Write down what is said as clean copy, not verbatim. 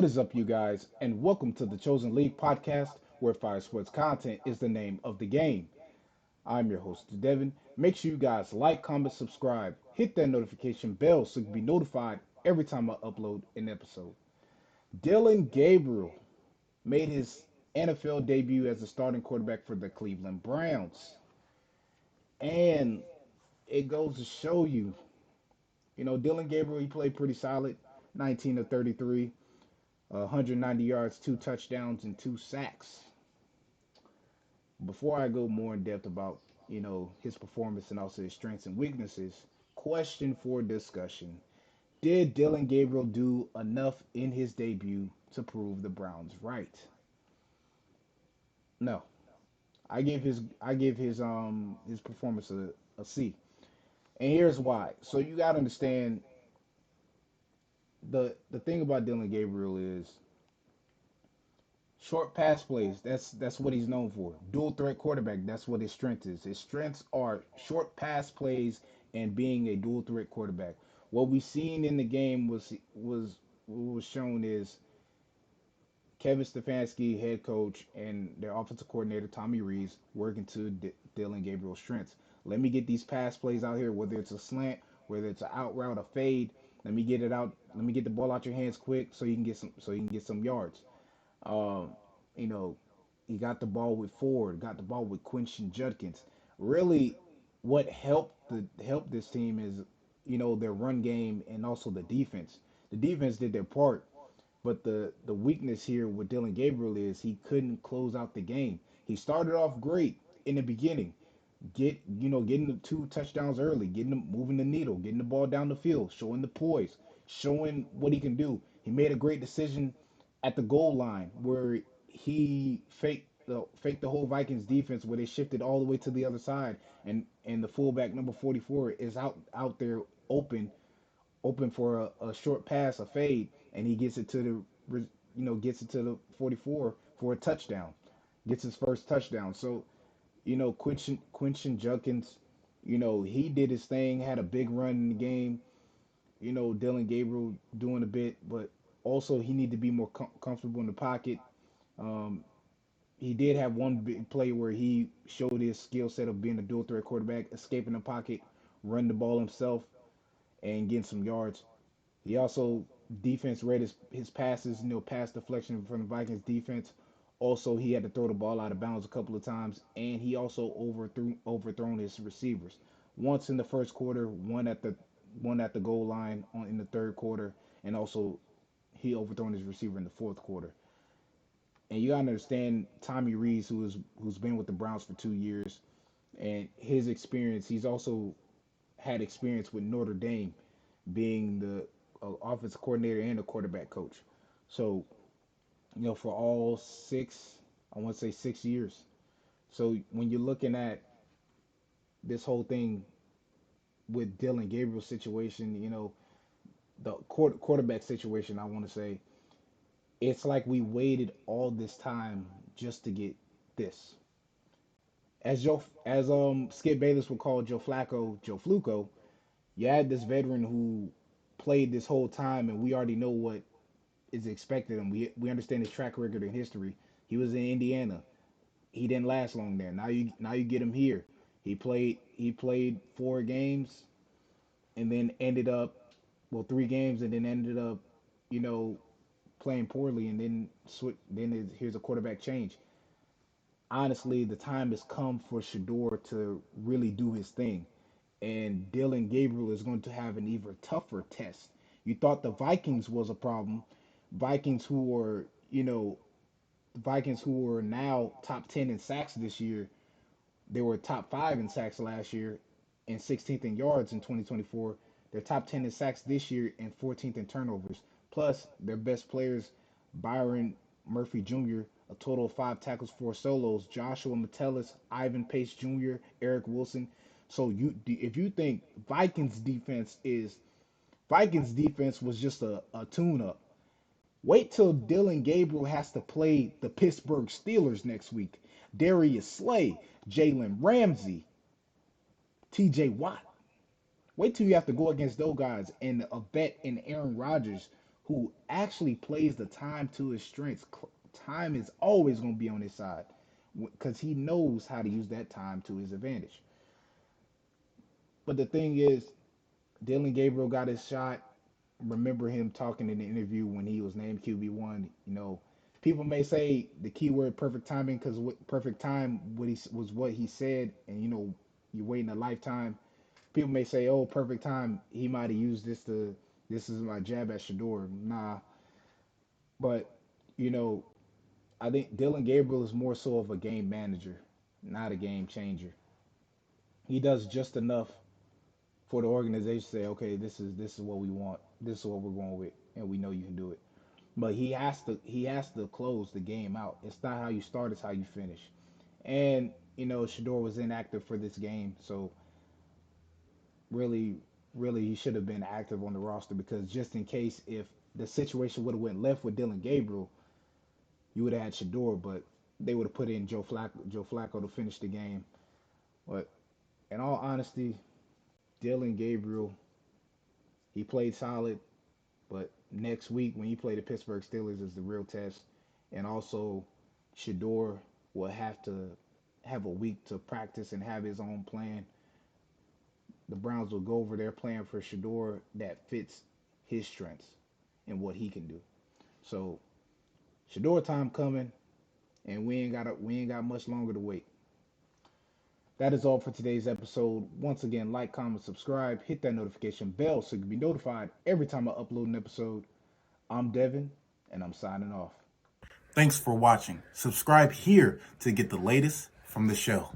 is up, you guys, and welcome to the Chosen League podcast, where fire sports content is the name of the game. I'm your host, Devin. Make sure you guys like, comment, subscribe, hit that notification bell so you can be notified every time I upload an episode. Dillon Gabriel made his NFL debut as a starting quarterback for the Cleveland Browns. And it goes to show you, Dillon Gabriel, he played pretty solid, 19 of 33, 190 yards, two touchdowns, and two sacks. Before I go more in depth about, his performance and also his strengths and weaknesses, question for discussion. Did Dillon Gabriel do enough in his debut to prove the Browns right? No. I give his performance a C. And here's why. So you gotta understand the thing about Dillon Gabriel is short pass plays. That's what he's known for. Dual threat quarterback. That's what his strength is. His strengths are short pass plays and being a dual threat quarterback. What we seen in the game was what was shown is Kevin Stefanski, head coach, and their offensive coordinator Tommy Rees working to Dillon Gabriel's strengths. Let me get these pass plays out here, whether it's a slant, whether it's an out route, a fade. Let me get it out. Let me get the ball out your hands quick so you can get some yards. Um, you know, he got the ball with Ford, got the ball with Quinton Judkins. Really, what helped this team is, their run game and also the defense. The defense did their part, but the weakness here with Dillon Gabriel is he couldn't close out the game. He started off great in the beginning, getting the two touchdowns early, getting them moving the needle, getting the ball down the field, showing the poise, showing what he can do. He made a great decision at the goal line where he faked the whole Vikings defense where they shifted all the way to the other side, and the fullback number 44 is out there open for a short pass, a fade, and he gets it to gets it to the 44 for a touchdown, gets his first touchdown. So Quinton Judkins, he did his thing, had a big run in the game. Dillon Gabriel doing a bit, but also he need to be more comfortable in the pocket. Um, he did have one big play where he showed his skill set of being a dual threat quarterback, escaping the pocket, run the ball himself, and getting some yards. He also defense read his passes, pass deflection from the Vikings defense. Also, he had to throw the ball out of bounds a couple of times, and he also overthrown his receivers. Once in the first quarter, one at the goal line in the third quarter, and also he overthrown his receiver in the fourth quarter. And you gotta understand Tommy Rees, who's been with the Browns for 2 years, and his experience. He's also had experience with Notre Dame, being the offensive coordinator and the quarterback coach. So, for all I want to say 6 years. So when you're looking at this whole thing with Dillon Gabriel's situation, the quarterback situation, I want to say it's like we waited all this time just to get this. As Skip Bayless would call Joe Fluco, you had this veteran who played this whole time, and we already know what is expected of him. We understand his track record and history. He was in Indiana. He didn't last long there. Now you get him here. He played 4 games and then ended up, well, 3 games and then ended up, you know playing poorly, and then here's a quarterback change. Honestly, the time has come for Shador to really do his thing, and Dillon Gabriel is going to have an even tougher test. You thought the Vikings was a problem, Vikings who were, Vikings who were now top 10 in sacks this year. They were top 5 in sacks last year and 16th in yards in 2024. They're top 10 in sacks this year and 14th in turnovers. Plus, their best players, Byron Murphy Jr., a total of 5 tackles, 4 solos, Joshua Metellus, Ivan Pace Jr., Eric Wilson. So if you think Vikings defense was just a tune up, wait till Dillon Gabriel has to play the Pittsburgh Steelers next week. Darius Slay, Jalen Ramsey, TJ Watt. Wait till you have to go against those guys and a vet in Aaron Rodgers, who actually plays the time to his strengths. Time is always going to be on his side because he knows how to use that time to his advantage. But the thing is, Dillon Gabriel got his shot. Remember him talking in the interview when he was named QB1. People may say the keyword perfect timing because perfect time what he was what he said, and you're waiting a lifetime. People may say, "Oh, perfect time. He might have used this to this is my jab at Shador." Nah, but you know, I think Dillon Gabriel is more so of a game manager, not a game changer. He does just enough for the organization to say, "Okay, this is what we want. This is what we're going with, and we know you can do it." But he has to close the game out. It's not how you start; it's how you finish. And Shador was inactive for this game, so really, really, he should have been active on the roster because just in case if the situation would have went left with Dillon Gabriel, you would have had Shador, but they would have put in Joe Flacco to finish the game. But in all honesty, Dillon Gabriel, he played solid, but next week when you play the Pittsburgh Steelers is the real test. And also, Shador will have to have a week to practice and have his own plan. The Browns will go over their plan for Shador that fits his strengths and what he can do. So Shador time coming, and we ain't got much longer to wait. That is all for today's episode. Once again, like, comment, subscribe, hit that notification bell so you can be notified every time I upload an episode. I'm Devin, and I'm signing off. Thanks for watching. Subscribe here to get the latest from the show.